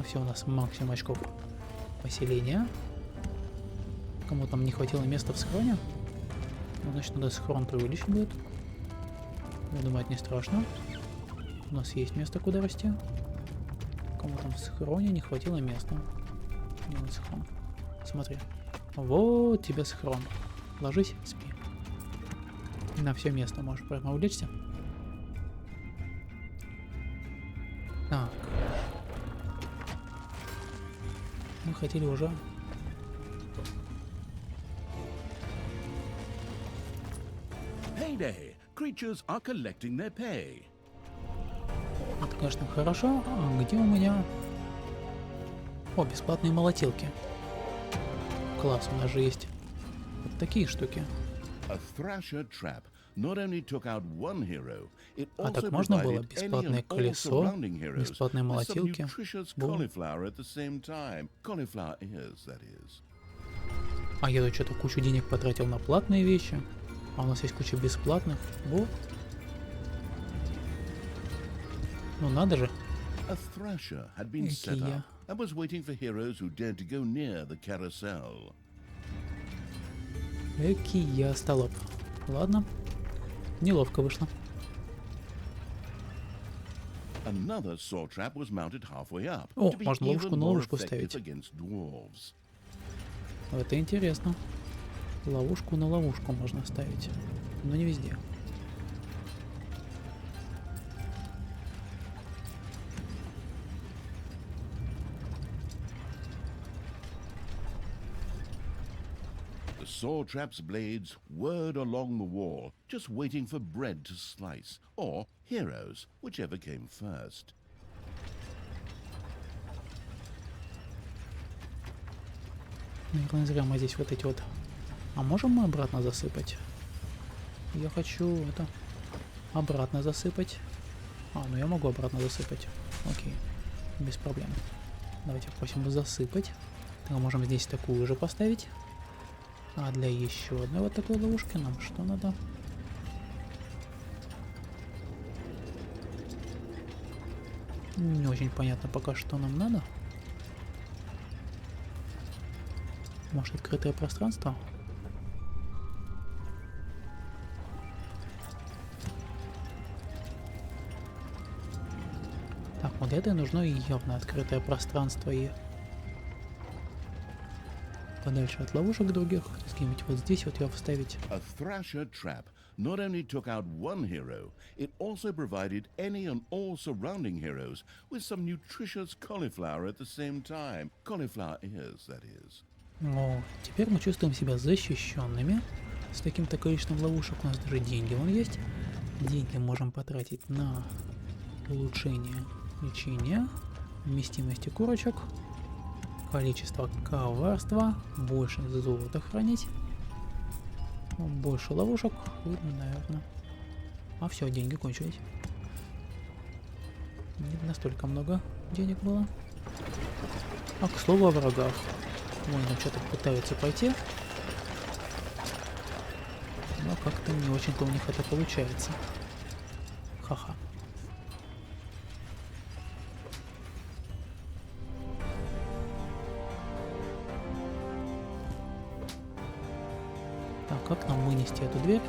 Все, у нас максимум очков поселения. Кому там не хватило места в схроне, ну, значит, надо схрон преувеличить будет. Я думаю, это не страшно. У нас есть место, куда расти. Кому там в схроне не хватило места. Где он схрон? Смотри. Вот тебе схрон. Ложись, спи. На все место можешь прямо улечься. Так. Мы хотели уже... Heyday! Creatures are collecting their pay. Это, конечно, хорошо. А где у меня... О, бесплатные молотилки. Класс, у нас же есть вот такие штуки. A Thrasher trap not only took out one hero, it А так also можно было provided any бесплатное and all колесо, surrounding heroes бесплатные with some молотилки. nutritious Бум. cauliflower at the same time. Cauliflower ears, that is. А я тут что-то кучу денег потратил на платные вещи. А у нас есть куча бесплатных. Вот. Ну надо же. A Thrasher had been set Экия. up and was waiting for heroes who dared to go near the carousel. Эки я столоп. Ладно. Неловко вышло. Another saw trap was mounted halfway up О, to be можно ловушку even на more ловушку effective ставить. against dwarves. Это интересно. Ловушку на ловушку можно ставить. Но не везде. The saw trap's blades whirred along the wall, just waiting for bread to slice, or heroes, whichever came first. Наверное, зря мы здесь вот эти вот... А можем мы обратно засыпать? Я хочу это... Обратно засыпать. А, ну я могу обратно засыпать. Окей. Без проблем. Давайте попросим засыпать. Так, можем здесь такую же поставить. А для еще одной вот такой ловушки нам что надо? Не очень понятно пока, что нам надо. Может, открытое пространство? Так, вот это нужно явно открытое пространство и подальше от ловушек других. Где-нибудь вот здесь вот ее вставить. A Thrasher trap not only took out one hero, it also provided any and all surrounding heroes with some nutritious cauliflower at the same time. Cauliflower ears, that is. О, теперь мы чувствуем себя защищенными. С таким-то количеством ловушек у нас даже деньги вон есть. Деньги можем потратить на улучшение лечения, вместимости курочек, количество коварства, больше золота хранить, больше ловушек, наверное. А все, деньги кончились. Не настолько много денег было. А к слову о врагах. Воины что-то пытаются пойти. Но как-то не очень-то у них это получается. Ха-ха. Так, как нам вынести эту дверь?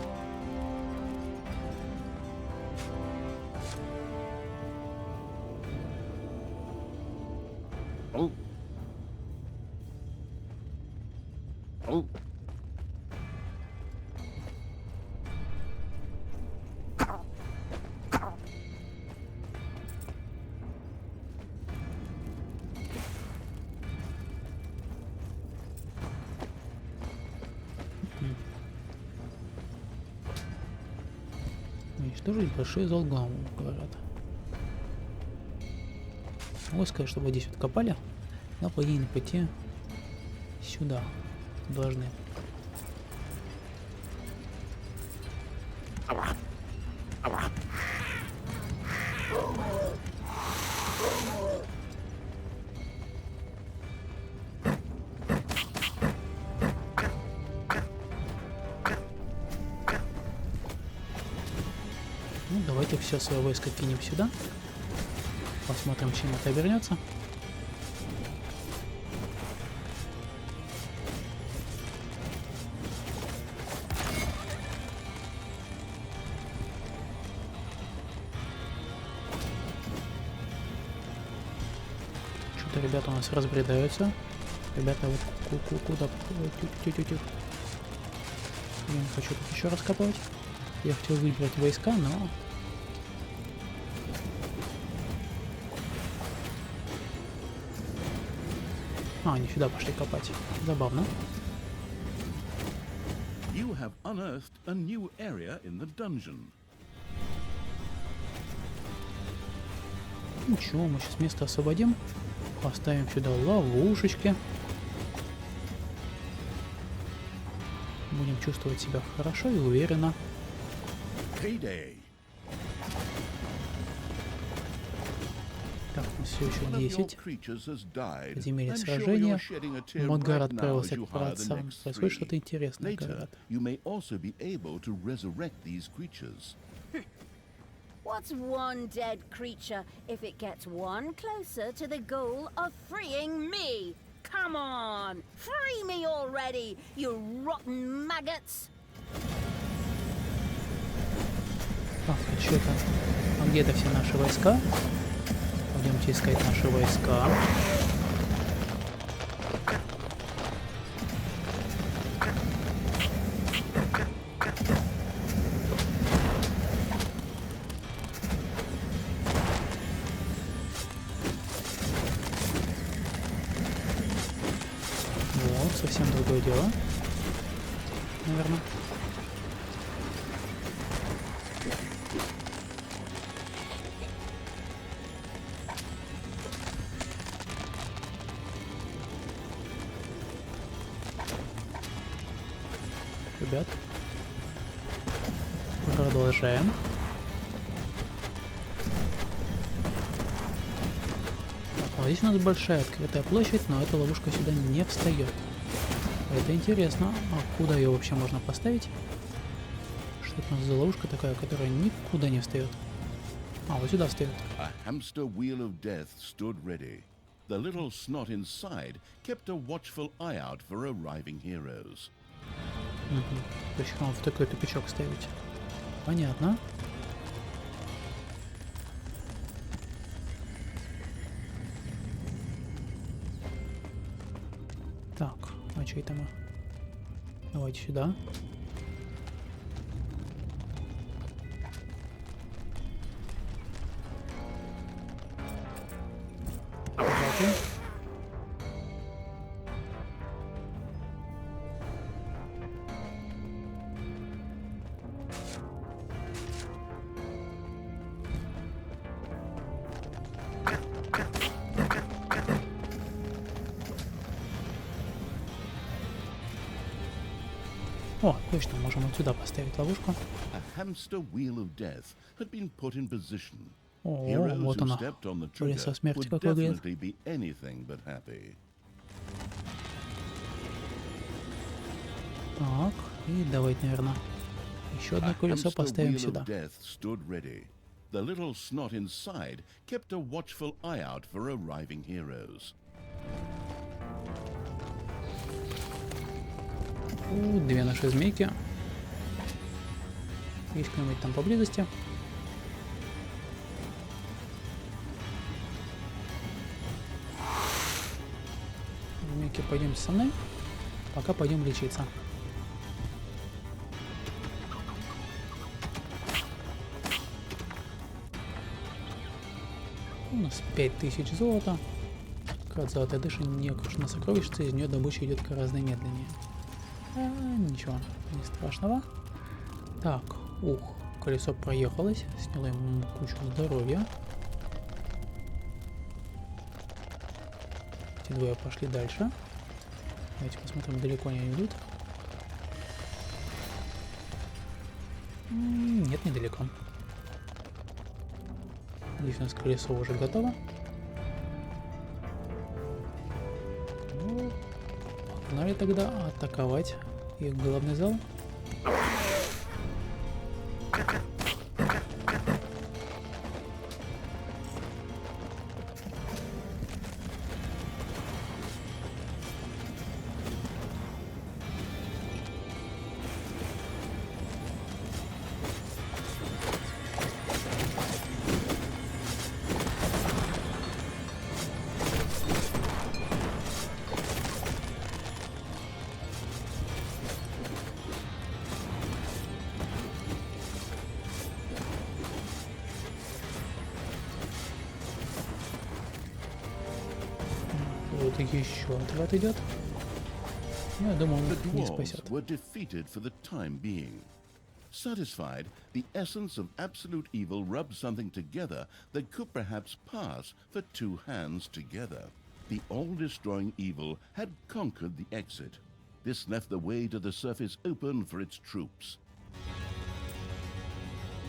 Уничтожить большой зал гамму, говорят. Могу сказать, чтобы здесь вот копали, но по идее на пути сюда должны. Ну, давайте все свое войско кинем сюда. Посмотрим, чем это обернется. Что-то ребята у нас разбредаются. Ребята, вот куда? Тю-тю-тю-тю. Я не хочу тут еще раскопывать. Я хотел выбрать войска, но... Они сюда пошли копать. Забавно. You have unearthed a new area in the dungeon. Ничего, мы сейчас место освободим. Поставим сюда ловушечки. Будем чувствовать себя хорошо и уверенно. Payday. Так, у нас все еще One of your 10. creatures has died. Подземелье I'm sure сражения. you're shedding a tear Модгар right now отправился as you к hire the праотцам. next Происходит three. что-то интересное, Later, говорят. you may also be able to resurrect these creatures. What's one dead creature if it gets one closer to the goal of freeing me? Come on! Free me already, you rotten maggots! Так, что-то. А где-то все наши войска? Пойдемте искать наши войска. Вот, совсем другое дело. Наверное. Ребят, продолжаем. Так, а здесь у нас большая открытая площадь, но эта ловушка сюда не встает. Это интересно. А куда ее вообще можно поставить? Что это у нас за ловушка такая, которая никуда не встает? А, вот сюда встает. A hamster wheel of death stood ready. The little snot inside kept a watchful eye out for arriving heroes. То есть вам в такой тупичок ставить. Понятно. Так, а что это мы? Давайте сюда. Давайте. О, точно, можем вот сюда поставить ловушку. A hamster wheel of death had been put in position. О, Heroes вот who она. stepped on the Колесо trigger смерти, would как выглядит. definitely be anything but happy. Так, и давайте, наверное, еще одно A колесо hamster поставим wheel сюда. of death stood ready. The little snot inside kept a watchful eye out for arriving heroes. Две наши змейки. Есть кто-нибудь там поблизости? Змейки, пойдемте со мной. пока пойдем лечиться. У нас 5000 золота. Как золотая дыша не окружена сокровищница, из нее добыча идет гораздо медленнее. Ничего, не страшного. Так, колесо проехалось, сняло ему кучу здоровья. Эти двое пошли дальше. Давайте посмотрим, далеко они идут. Нет, недалеко. Здесь у нас колесо уже готово. Ну, погнали тогда атаковать их главный зал. Вот еще отряд идет. Ну, я думаю, он The их не dwarves спасет. were defeated for the time being. Satisfied, the essence of absolute evil rubbed something together that could perhaps pass for two hands together. The all-destroying evil had conquered the exit. This left the way to the surface open for its troops.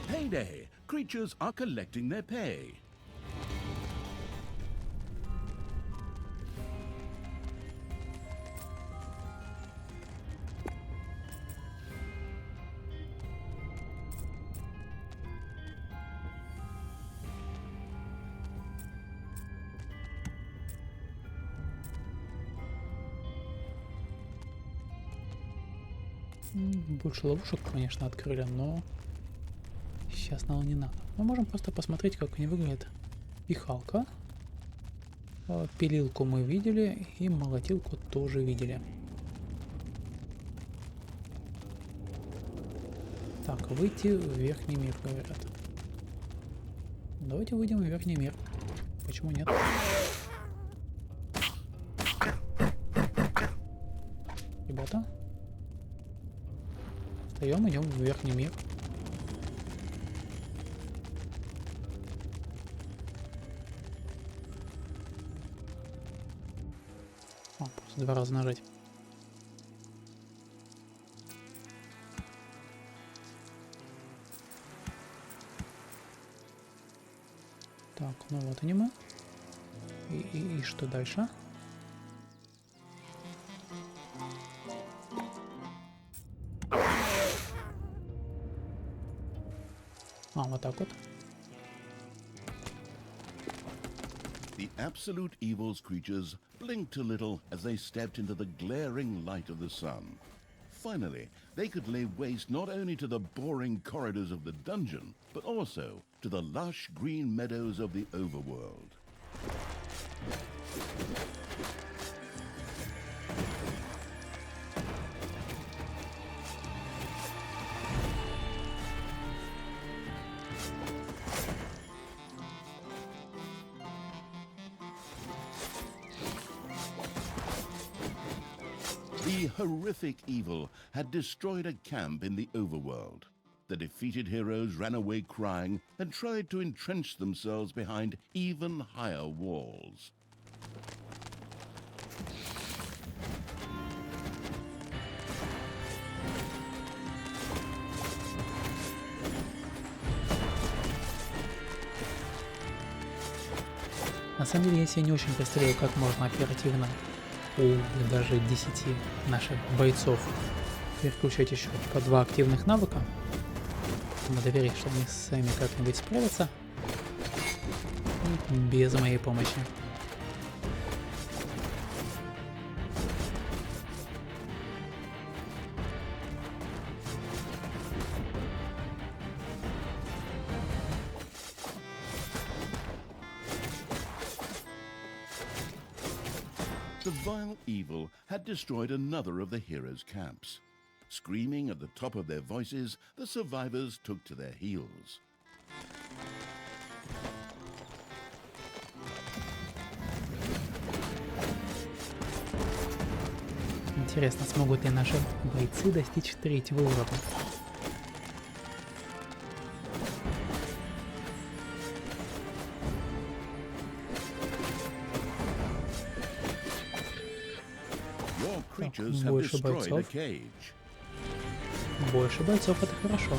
Payday! Creatures are collecting their pay. Больше ловушек, конечно, открыли, но сейчас нам не надо. Мы можем просто посмотреть, как они выглядят. Пихалка. Пилилку мы видели, и молотилку тоже видели. Так, выйти в верхний мир, говорят. Давайте выйдем в верхний мир. Почему нет? Ребята. Встаем, идем в верхний мир. Просто 2 раза нажать. Так, ну вот они мы. И что дальше? Вот так вот. The absolute evil's creatures blinked a little as they stepped into the glaring light of the sun. Finally, they could lay waste not only to the boring corridors of the dungeon, but also to the lush green meadows of the overworld. The horrific evil had destroyed a camp in the overworld. The defeated heroes ran away crying and tried to entrench themselves behind even higher walls. На самом деле, я себе не очень представляю, как можно оперативно у даже 10 наших бойцов переключать еще по 2 активных навыка. Мы доверить, что они сами как-нибудь справятся без моей помощи. the vile evil had destroyed another of the heroes' camps. Screaming at the top of their voices, the survivors took to their heels. Интересно, смогут ли наши бойцы достичь 3-го уровня? Your creatures have больше destroyed a бойцов. cage. Больше бойцов — это хорошо.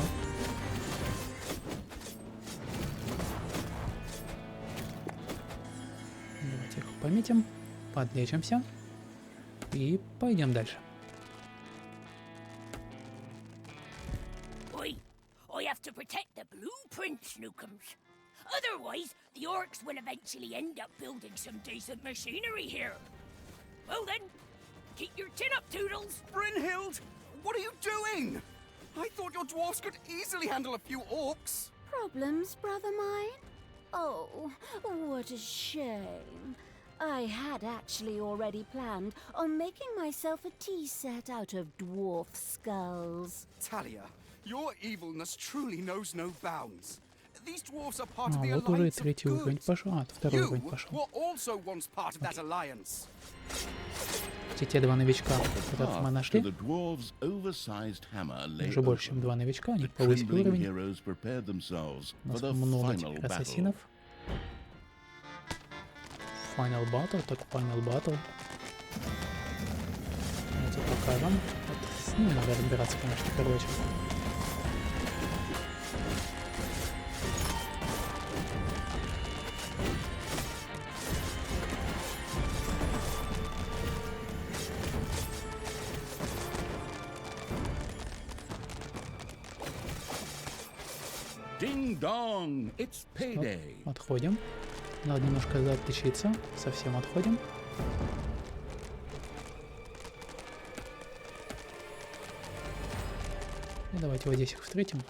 Давайте их пометим, подлечимся и пойдем дальше. I have to protect the blueprint, Snookums. Otherwise, the orcs will eventually end up building some decent machinery here. Well then, keep your chin up, Toodles. Brynhild, what are you doing? I thought your dwarfs could easily handle a few orcs. Problems, brother mine? Oh, what a shame. I had actually already planned on making myself a tea set out of dwarf skulls. Talia, your evilness truly knows no bounds. These dwarfs are part of А the вот уже и alliance of 3-й уровень good. пошел, а 2-й You уровень пошел. were also once part of that alliance. Те 2 новичка, The которых мы path to нашли, the dwarves' oversized hammer lay уже больше, чем open. 2 новичка, они The повысили trembling уровень. heroes prepared themselves У for нас the много final теперь battle. ассасинов. Final Battle, так Final Battle. Давайте покажем. Вот с ними надо разбираться, конечно, в первую очередь. Ding dong, it's payday. Отходим. Надо немножко отличиться. Совсем отходим. И давайте вот здесь их встретим.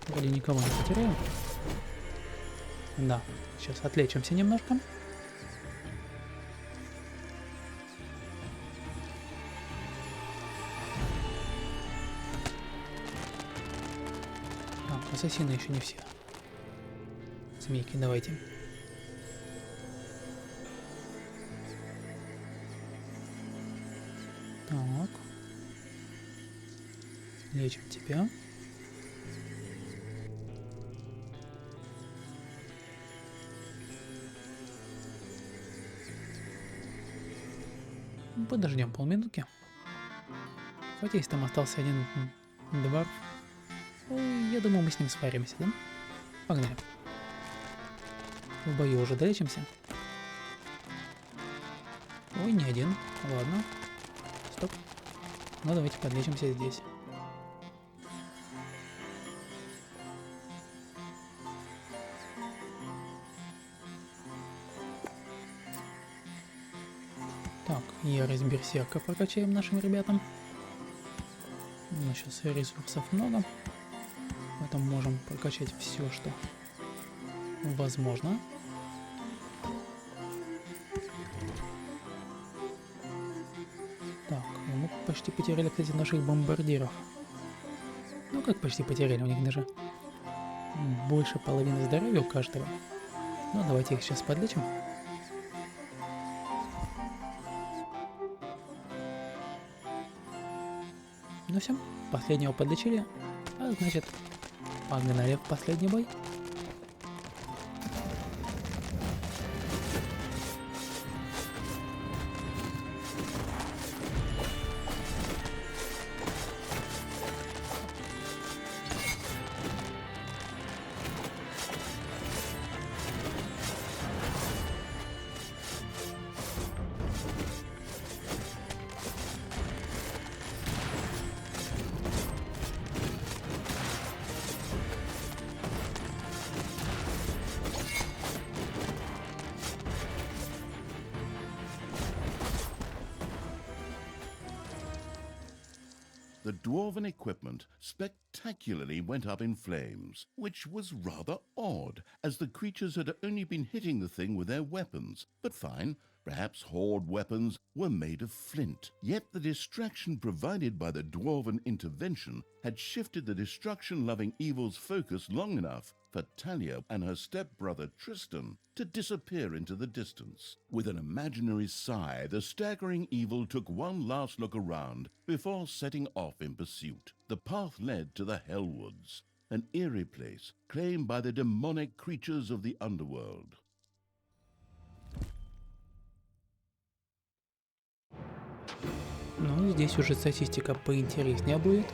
Вроде никого не потеряем. Да, сейчас отлечимся немножко. Ассасины еще не все. Змейки, давайте. Так. Лечим тебя. Подождем полминутки. Хотя если там остался один двор, я думаю, мы с ним сваримся, да? Погнали. В бою уже долечимся. Ой, не один. Ладно. Стоп. Ну, давайте подлечимся здесь. Так, ярость берсерка прокачаем нашим ребятам. У нас сейчас ресурсов много. Поэтому можем прокачать все, что возможно. Так, и мы почти потеряли, кстати, наших бомбардиров. Ну как почти потеряли, у них даже больше половины здоровья у каждого. Ну давайте их сейчас подлечим. Ну все, последнего подлечили, а значит, погнали в последний бой. the dwarven equipment spectacularly went up in flames, which was rather odd, as the creatures had only been hitting the thing with their weapons. But fine, perhaps horde weapons were made of flint. Yet the distraction provided by the dwarven intervention had shifted the destruction-loving evil's focus long enough for Talia and her stepbrother Tristan to disappear into the distance. With an imaginary sigh, the staggering evil took one last look around before setting off in pursuit. The path led to the Hellwoods, an eerie place claimed by the demonic creatures of the underworld. Ну, здесь уже статистика поинтереснее будет.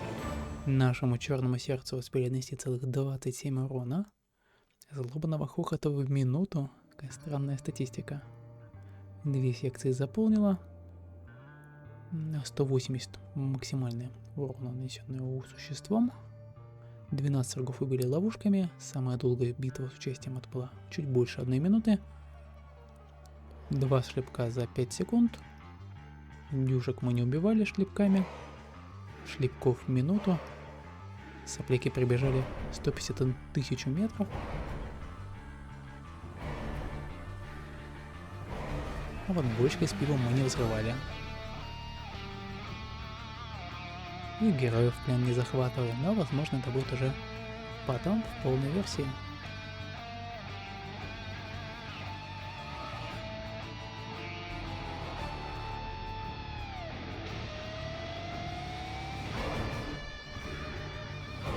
Нашему черному сердцу успели нанести целых 27 урона. Злобного хохота в минуту. Какая странная статистика. 2 секции заполнила. 180 максимальный урон, нанесенный существом. 12 врагов убили ловушками. Самая долгая битва с участием это была чуть больше 1 минуты. 2 шлепка за 5 секунд. Дюшек мы не убивали шлепками. Шлепков в минуту. Сопляки прибежали 151 тысячу метров. А вот бочкой с пивом мы не взрывали. И героев в плен не захватывали, но возможно это будет уже потом в полной версии.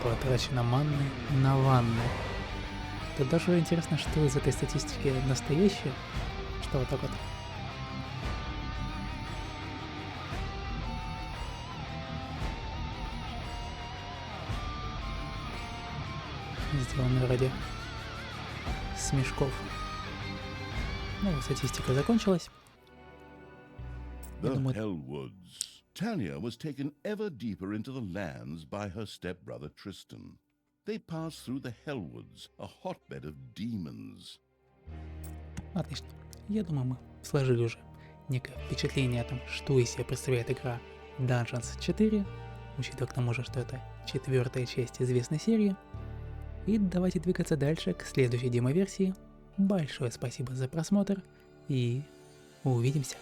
Потрачено манны на ванны. Тут даже интересно, что из этой статистики настоящее, что вот так вот. Сделано ради смешков. Ну, статистика закончилась. The думаю, Hellwoods. Talia was taken ever deeper into the lands by her stepbrother Tristan. They passed through the Hellwoods, a hotbed of demons. Отлично. Я думаю, мы сложили уже некое впечатление о том, что из себя представляет игра Dungeons 4, учитывая к тому же, что это 4-я часть известной серии. И давайте двигаться дальше к следующей демо-версии. Большое спасибо за просмотр и увидимся.